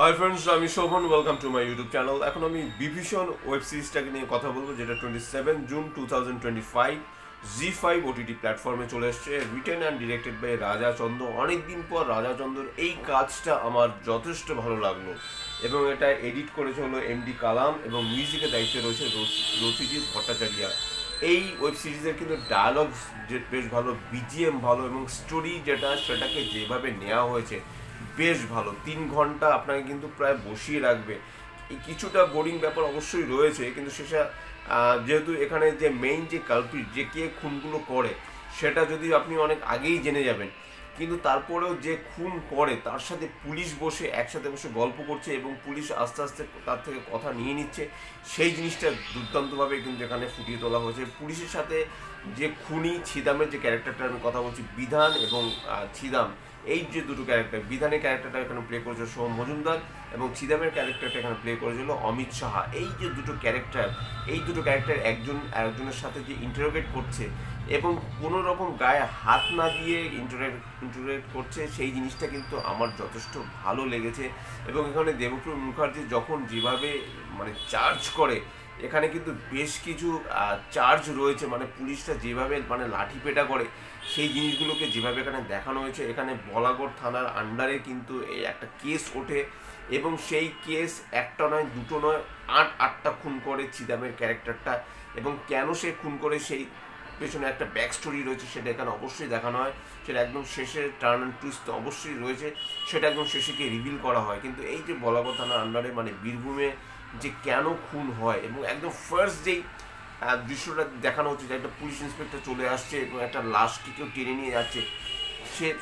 High friends, আমি Shovan. Welcome to my YouTube channel. এখন আমি বিভীষণ ওয়েব সিরিজটাকে নিয়ে কথা বলবো, যেটা 27 জুন 2025 জি5 ওটিটি প্ল্যাটফর্মে চলে এসছে। রিটেন অ্যান্ড ডিরেক্টেড বাই রাজা চন্দ্র। অনেকদিন পর রাজা চন্দ্রর এই কাজটা আমার যথেষ্ট ভালো লাগলো, এবং এটা এডিট করেছে হলো এমডি কালাম, এবং মিউজিকের দায়িত্বে রয়েছে রথিজিৎ ভট্টাচার্য। এই ওয়েব সিরিজের কিন্তু ডায়ালগ বেশ ভালো, বিজিএম ভালো, এবং স্টোরি যেটা সেটাকে যেভাবে নেওয়া হয়েছে বেশ ভালো। 3 ঘন্টা আপনাকে কিন্তু প্রায় বসিয়ে রাখবে। এই কিছুটা বোরিং ব্যাপার অবশ্যই রয়েছে, কিন্তু সেটা যেহেতু এখানে যে মেইন যে কালপ্রিট, যে কে খুনগুলো করে, সেটা যদি আপনি অনেক আগেই জেনে যাবেন, কিন্তু তারপরেও যে খুন করে তার সাথে পুলিশ বসে একসাথে বসে গল্প করছে, এবং পুলিশ আস্তে আস্তে তার থেকে কথা নিয়ে নিচ্ছে, সেই জিনিসটা দুর্দান্তভাবে কিন্তু এখানে ফুটিয়ে তোলা হয়েছে। পুলিশের সাথে যে খুনি ছিদামের যে ক্যারেক্টারটা আমি কথা বলছি, বিধান এবং ছিদাম, এই যে দুটো ক্যারেক্টার, বিধানের ক্যারেক্টারটা এখানে প্লে করেছে সোম মজুমদার, এবং ছিদামের ক্যারেক্টারটা এখানে প্লে করেছিল অমিত সাহা। এই যে দুটো ক্যারেক্টার একজন আরেকজনের সাথে যে ইন্টারোগেট করছে, এবং কোনো রকম গায়ে হাত না দিয়ে ইন্টারোগেট করছে, সেই জিনিসটা কিন্তু আমার যথেষ্ট ভালো লেগেছে। এবং এখানে দেবপ্রিয় মুখার্জি যখন যেভাবে মানে চার্জ করে, এখানে কিন্তু বেশ কিছু চার্জ রয়েছে, মানে পুলিশরা যেভাবে মানে লাঠি পেটা করে, সেই জিনিসগুলোকে যেভাবে এখানে দেখানো হয়েছে। এখানে বলাগড় থানার আন্ডারে কিন্তু এই একটা কেস ওঠে, এবং সেই কেস একটা নয় দুটো নয় আটটা খুন করে ছিদামের ক্যারেক্টারটা, এবং কেন সে খুন করে সেই পেছনে একটা ব্যাক স্টোরি রয়েছে, সেটা এখানে অবশ্যই দেখানো হয়। সেটা একদম শেষে টার্ন অ্যান্ড টুইস্ট অবশ্যই রয়েছে, সেটা একদম শেষে গিয়ে রিভিল করা হয়। কিন্তু এই যে বলাগড় থানার আন্ডারে মানে বীরভূমে যে কেন খুন হয়, এবং একদম ফার্স্ট যেই দৃশ্যটা দেখানো হচ্ছে, যে একটা পুলিশ ইন্সপেক্টর চলে আসছে এবং একটা লাশকে কেউ টেনে নিয়ে যাচ্ছে,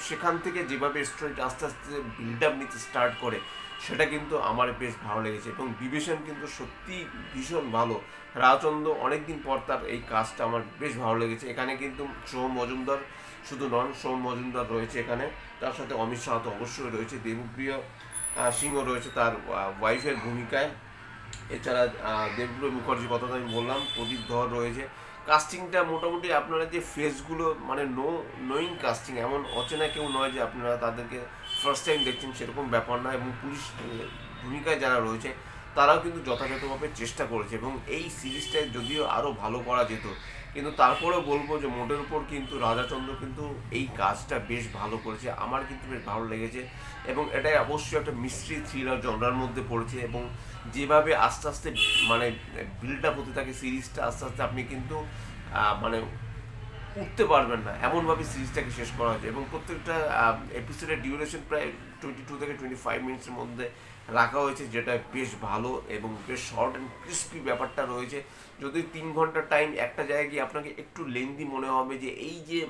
সেখান থেকে যেভাবে স্টোরিটা আস্তে আস্তে বিল্ড আপ নিতে স্টার্ট করে, সেটা কিন্তু আমার বেশ ভালো লেগেছে। এবং বিভীষণ কিন্তু সত্যি ভীষণ ভালো। রাজচন্দ্র অনেকদিন পর তার এই কাজটা আমার বেশ ভালো লেগেছে। এখানে কিন্তু সোম মজুমদার শুধু নন, সোম মজুমদার রয়েছে এখানে, তার সাথে অমিত শাহ তো অবশ্যই রয়েছে, দেবপ্রিয় সিংহ রয়েছে তার ওয়াইফের ভূমিকায়। এছাড়া দেবপ্রিয় মুখার্জির কথা তো আমি বললাম, প্রদীপ ধর রয়েছে। কাস্টিংটা মোটামুটি আপনারা যে ফেসগুলো মানে নোয়িং কাস্টিং, এমন অচেনা কেউ নয় যে আপনারা তাদেরকে ফার্স্ট টাইম দেখছেন, সেরকম ব্যাপার নয়। এবং পুলিশ ভূমিকায় যারা রয়েছে তারাও কিন্তু যথাযথভাবে চেষ্টা করেছে, এবং এই সিরিজটায় যদিও আরও ভালো করা যেত, কিন্তু তারপরেও বলবো যে মোটের উপর কিন্তু রাজাচন্দ্র কিন্তু এই কাজটা বেশ ভালো করেছে। আমার কিন্তু বেশ ভালো লেগেছে, এবং এটাই অবশ্যই একটা মিস্ট্রি থ্রিলার জনরার মধ্যে পড়েছে। এবং যেভাবে আস্তে আস্তে মানে বিল্ড আপ হতে থাকে সিরিজটা, আস্তে আস্তে আপনি কিন্তু মানে উঠতে পারবেন না, এমনভাবে সিরিজটাকে শেষ করা হয়েছে। এবং প্রত্যেকটা এপিসোডের ডিউরেশন প্রায় 22 থেকে 25 মিনিটসের মধ্যে রাখা হয়েছে, যেটা বেশ ভালো, এবং বেশ শর্ট অ্যান্ড ক্রিস্পি ব্যাপারটা রয়েছে। যদি 3 ঘন্টা টাইম একটা জায়গায় গিয়ে আপনাকে একটু লেন্দি মনে হবে, যে এই যে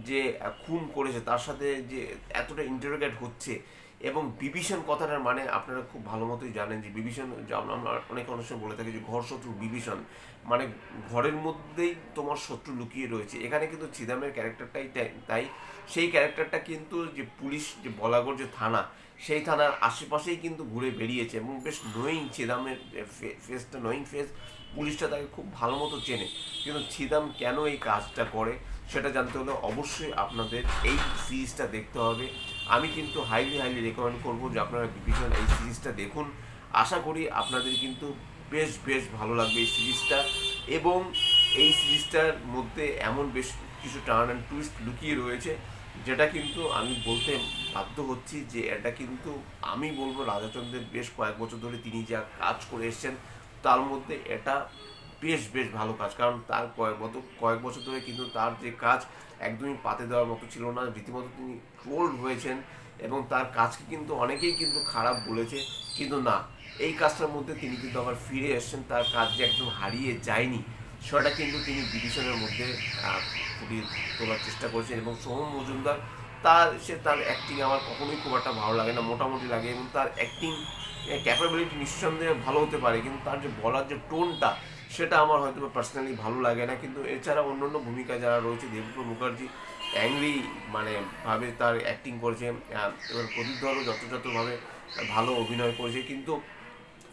যে খুন করেছে তার সাথে যে এতটা ইন্টারোগেট হচ্ছে, এবং বিভীষণ কথাটার মানে আপনারা খুব ভালো মতোই জানেন, যে বিভীষণ, আমরা অনেক অনুষ্ঠান বলে থাকি যে ঘর শত্রু বিভীষণ, মানে ঘরের মধ্যেই তোমার শত্রু লুকিয়ে রয়েছে। এখানে কিন্তু ছিদামের ক্যারেক্টারটাই তাই। সেই ক্যারেক্টারটা কিন্তু যে পুলিশ, যে বলাগড় যে থানা, সেই থানার আশেপাশেই কিন্তু ঘুরে বেরিয়েছে, এবং বেশ নোয়িং ছিদামের ফেসটা, নোয়িং ফেস, পুলিশটা তাকে খুব ভালো মতো চেনে। কিন্তু ছিদাম কেন এই কাজটা করে সেটা জানতে হলে অবশ্যই আপনাদের এই সিরিজটা দেখতে হবে। আমি কিন্তু হাইলি রেকমেন্ড করবো যে আপনারা বিভীষণ এই সিরিজটা দেখুন। আশা করি আপনাদের কিন্তু বেশ বেশ ভালো লাগবে এই সিরিজটা। এবং এই সিরিজটার মধ্যে এমন বেশ কিছু টার্ন অ্যান্ড টুইস্ট লুকিয়ে রয়েছে, যেটা কিন্তু আমি বলতে বাধ্য হচ্ছি যে এটা কিন্তু আমি বলবো রাজাচন্দ্রের বেশ কয়েক বছর ধরে তিনি যা কাজ করে এসছেন, তার মধ্যে এটা বেশ বেশ ভালো কাজ। কারণ তার কয়েক বছর ধরে কিন্তু তার যে কাজ একদমই পাতে দেওয়ার মতো ছিল না, রীতিমতো তিনি ট্রোলড হয়েছেন, এবং তার কাজকে কিন্তু অনেকেই কিন্তু খারাপ বলেছে। কিন্তু না, এই কাজটার মধ্যে তিনি কিন্তু আবার ফিরে এসছেন, তার কাজ যে একদম হারিয়ে যায়নি, সেটা কিন্তু তিনি বিভীষণের মধ্যে ফুটিয়ে তোলার চেষ্টা করেছেন। এবং সোহম মজুমদার, তার অ্যাক্টিং আমার কখনোই খুব একটা ভালো লাগে না, মোটামুটি লাগে। এবং তার অ্যাক্টিং ক্যাপাবিলিটি নিঃসন্দেহে ভালো হতে পারে, কিন্তু তার যে বলার যে টোনটা, সেটা আমার হয়তো পার্সোনালি ভালো লাগে না। কিন্তু এছাড়া অন্যান্য ভূমিকায় যারা রয়েছে, দেবপ্রিয় মুখার্জি অ্যাংরি মানে ভাবে তার অ্যাক্টিং করেছে, এবার প্রদীপ ধরও যথাযথভাবে ভালো অভিনয় করেছে। কিন্তু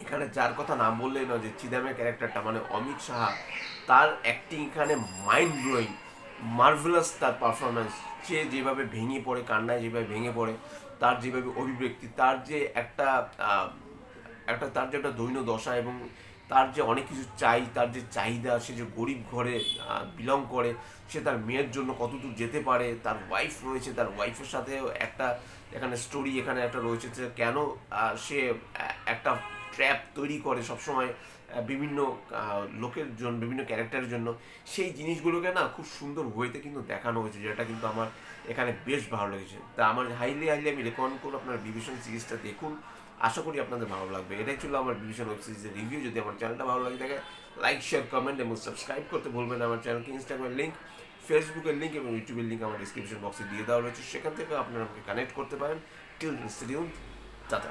এখানে যার কথা না বললেই নয়, যে চিদামের ক্যারেক্টারটা মানে অমিত সাহা, তার অ্যাক্টিং এখানে মাইন্ড ব্লোয়িং, মার্ভেলাস তার পারফরমেন্স। সে যেভাবে ভেঙে পড়ে, কান্নায় যেভাবে ভেঙে পড়ে, তার যেভাবে অভিব্যক্তি, তার যে একটা তার যে একটা দৈন্য দশা, এবং তার যে অনেক কিছু চাই, তার যে চাহিদা, সে যে গরিব ঘরে বিলং করে, সে তার মেয়ের জন্য কতদূর যেতে পারে, তার ওয়াইফ রয়েছে, তার ওয়াইফের সাথেও একটা এখানে স্টোরি এখানে একটা রয়েছে যে কেন সে একটা ট্র্যাপ তৈরি করে সবসময় বিভিন্ন লোকের জন্য, বিভিন্ন ক্যারেক্টারের জন্য। সেই জিনিসগুলোকে না খুব সুন্দর ওয়েতে কিন্তু দেখানো হয়েছে, যেটা কিন্তু আমার এখানে বেশ ভালো লেগেছে। তা আমার হাইলি আমি রেকমেন্ড করবো আপনার বিভীষণ সিরিজটা দেখুন, আশা করি আপনাদের ভালো লাগবে। এটাই ছিল আমার বিভীষণ ওয়েব সিরিজের রিভিউ। যদি আমার চ্যানেলটা ভালো লাগে থাকে, লাইক, শেয়ার, কমেন্ট এবং সাবস্ক্রাইব করতে ভুলবেন না। আমার চ্যানেলকে ইনস্টাগ্রামের লিঙ্ক, ফেসবুকের লিঙ্ক এবং ইউটিউবের লিঙ্ক আমার ডিসক্রিপশন বক্সে দিয়ে দেওয়া রয়েছে, সেখান থেকে আপনারা আমাকে কানেক্ট করতে পারেন। Till stadium, tata.